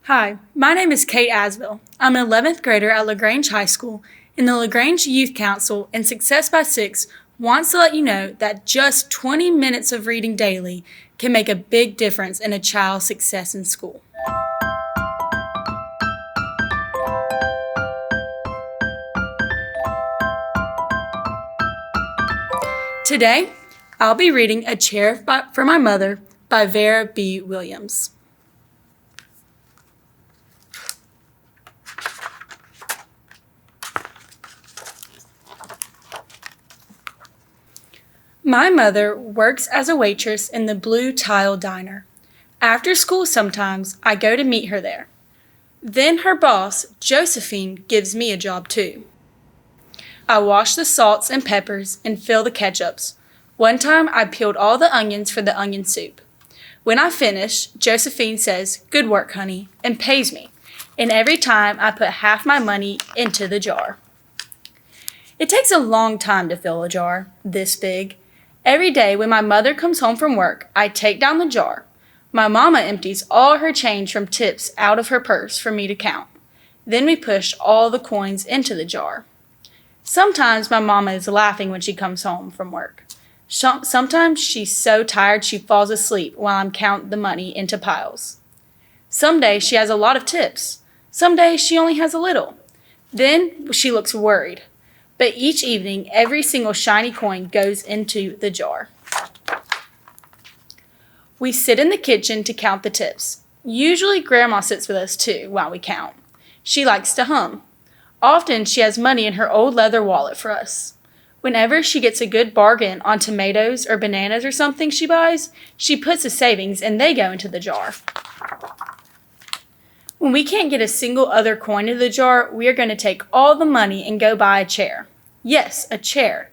Hi, my name is Kate Asbell. I'm an 11th grader at LaGrange High School, and the LaGrange Youth Council and Success by Six wants to let you know that just 20 minutes of reading daily can make a big difference in a child's success in school. Today, I'll be reading A Chair for My Mother by Vera B. Williams. My mother works as a waitress in the Blue Tile Diner. After school sometimes, I go to meet her there. Then her boss, Josephine, gives me a job too. I wash the salts and peppers and fill the ketchups. One time I peeled all the onions for the onion soup. When I finish, Josephine says, "Good work, honey," and pays me. And every time I put half my money into the jar. It takes a long time to fill a jar, this big. Every day when my mother comes home from work, I take down the jar. My mama empties all her change from tips out of her purse for me to count. Then we push all the coins into the jar. Sometimes my mama is laughing when she comes home from work. Sometimes she's so tired she falls asleep while I'm counting the money into piles. Some days she has a lot of tips. Some days she only has a little. Then she looks worried. But each evening, every single shiny coin goes into the jar. We sit in the kitchen to count the tips. Usually Grandma sits with us too while we count. She likes to hum. Often she has money in her old leather wallet for us. Whenever she gets a good bargain on tomatoes or bananas or something she buys, she puts the savings and they go into the jar. When we can't get a single other coin into the jar, we are going to take all the money and go buy a chair. Yes, a chair.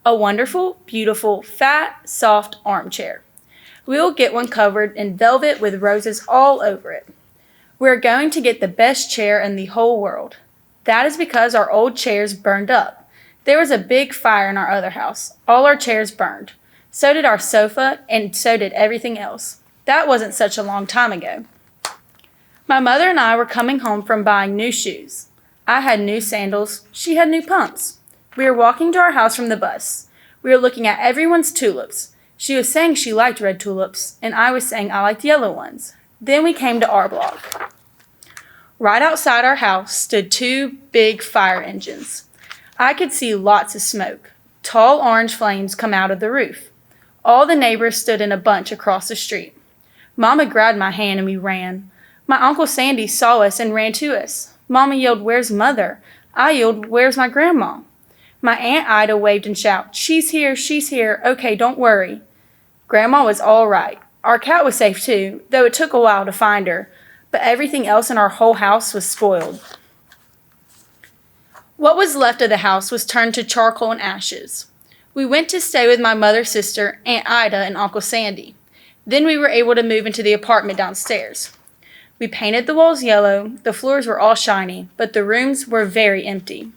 A wonderful, beautiful, fat, soft armchair. We will get one covered in velvet with roses all over it. We are going to get the best chair in the whole world. That is because our old chairs burned up. There was a big fire in our other house. All our chairs burned. So did our sofa, and so did everything else. That wasn't such a long time ago. My mother and I were coming home from buying new shoes. I had new sandals. She had new pumps. We were walking to our house from the bus. We were looking at everyone's tulips. She was saying she liked red tulips, and I was saying I liked yellow ones. Then we came to our block. Right outside our house stood two big fire engines. I could see lots of smoke. Tall orange flames come out of the roof. All the neighbors stood in a bunch across the street. Mama grabbed my hand and we ran. My Uncle Sandy saw us and ran to us. Mama yelled, "Where's Mother?" I yelled, "Where's my grandma?" My Aunt Ida waved and shouted, she's here, okay, don't worry." Grandma was all right. Our cat was safe too, though it took a while to find her, but everything else in our whole house was spoiled. What was left of the house was turned to charcoal and ashes. We went to stay with my mother's sister, Aunt Ida, and Uncle Sandy. Then we were able to move into the apartment downstairs. We painted the walls yellow, the floors were all shiny, but the rooms were very empty.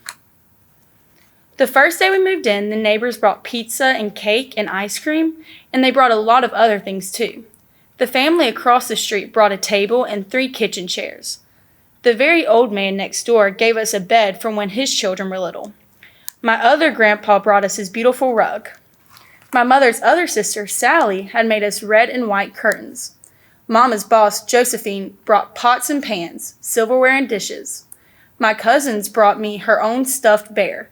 The first day we moved in, the neighbors brought pizza and cake and ice cream, and they brought a lot of other things too. The family across the street brought a table and 3 kitchen chairs. The very old man next door gave us a bed from when his children were little. My other grandpa brought us his beautiful rug. My mother's other sister, Sally, had made us red and white curtains. Mama's boss, Josephine, brought pots and pans, silverware and dishes. My cousins brought me her own stuffed bear.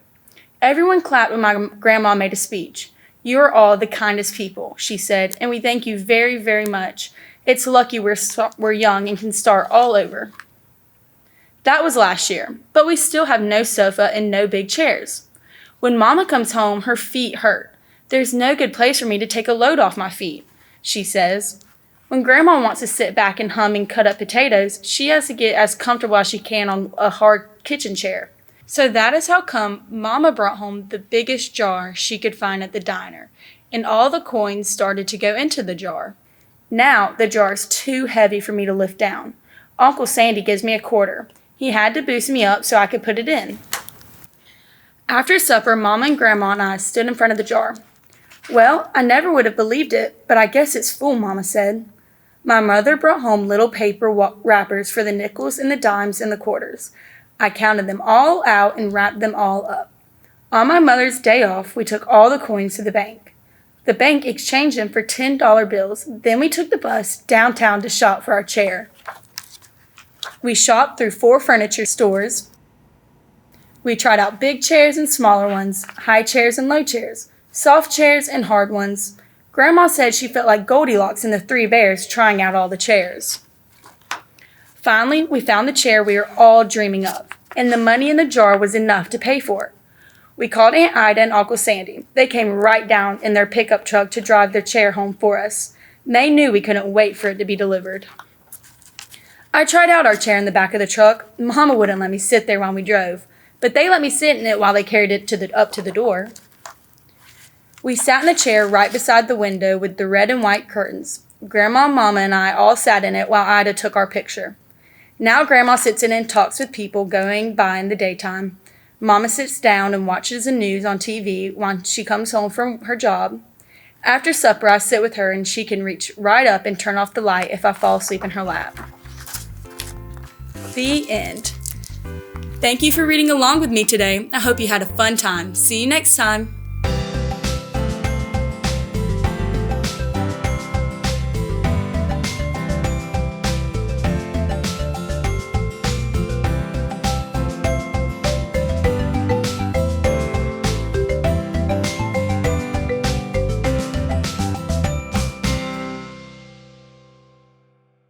Everyone clapped when my grandma made a speech. "You are all the kindest people," she said, "and we thank you very, very much. It's lucky we're young and can start all over." That was last year, but we still have no sofa and no big chairs. When Mama comes home, her feet hurt. "There's no good place for me to take a load off my feet," she says. When Grandma wants to sit back and hum and cut up potatoes, she has to get as comfortable as she can on a hard kitchen chair. So that is how come Mama brought home the biggest jar she could find at the diner, and all the coins started to go into the jar. Now the jar is too heavy for me to lift down. Uncle Sandy gives me a quarter. He had to boost me up so I could put it in. After supper, Mama and Grandma and I stood in front of the jar. "Well, I never would have believed it, but I guess it's full," Mama said. My mother brought home little paper wrappers for the nickels and the dimes and the quarters. I counted them all out and wrapped them all up. On my mother's day off, we took all the coins to the bank. The bank exchanged them for $10 bills. Then we took the bus downtown to shop for our chair. We shopped through 4 furniture stores. We tried out big chairs and smaller ones, high chairs and low chairs, soft chairs and hard ones. Grandma said she felt like Goldilocks and the 3 bears trying out all the chairs. Finally, we found the chair we were all dreaming of, and the money in the jar was enough to pay for it. We called Aunt Ida and Uncle Sandy. They came right down in their pickup truck to drive their chair home for us. They knew we couldn't wait for it to be delivered. I tried out our chair in the back of the truck. Mama wouldn't let me sit there while we drove, but they let me sit in it while they carried it up to the door. We sat in the chair right beside the window with the red and white curtains. Grandma, Mama, and I all sat in it while Ida took our picture. Now Grandma sits in and talks with people going by in the daytime. Mama sits down and watches the news on TV when she comes home from her job. After supper, I sit with her and she can reach right up and turn off the light if I fall asleep in her lap. The end. Thank you for reading along with me today. I hope you had a fun time. See you next time.